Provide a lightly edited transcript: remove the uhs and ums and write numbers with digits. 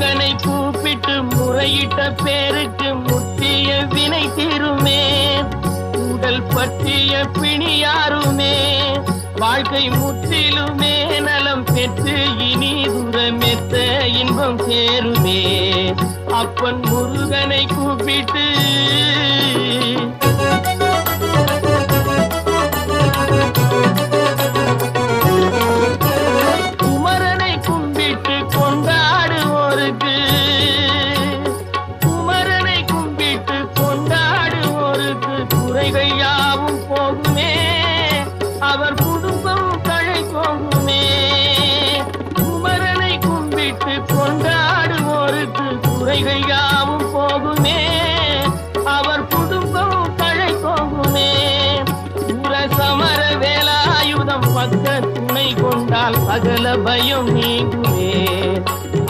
முருகனை கூப்பிட்டு முறையிட்ட பேருக்கு முற்றிய வினை தீருமே. உடல் பற்றிய பிணியாருமே வாழ்க்கை முற்றிலுமே நலம் பெற்று இனி தூரமெத்த இன்பம் சேருமே. அப்பன் முருகனை கூப்பிட்டு குமரனை கும்பிட்டு கொண்டாடுவோருக்கு குமரனை கும்பிட்டு கொண்டாடுவோருக்கு குறைகள் யாவும் போகுமே. அவர் குடும்பம் தழை போகுமே. குமரனை கும்பிட்டு கொண்டாடுவோருக்கு குறைகள் யாவும் போகுமே. அவர் குடும்பம் தழை போகுமே. சமர வேலாயுதம் பக்க துணை கொண்டால் சகல பயம் நீங்குமே.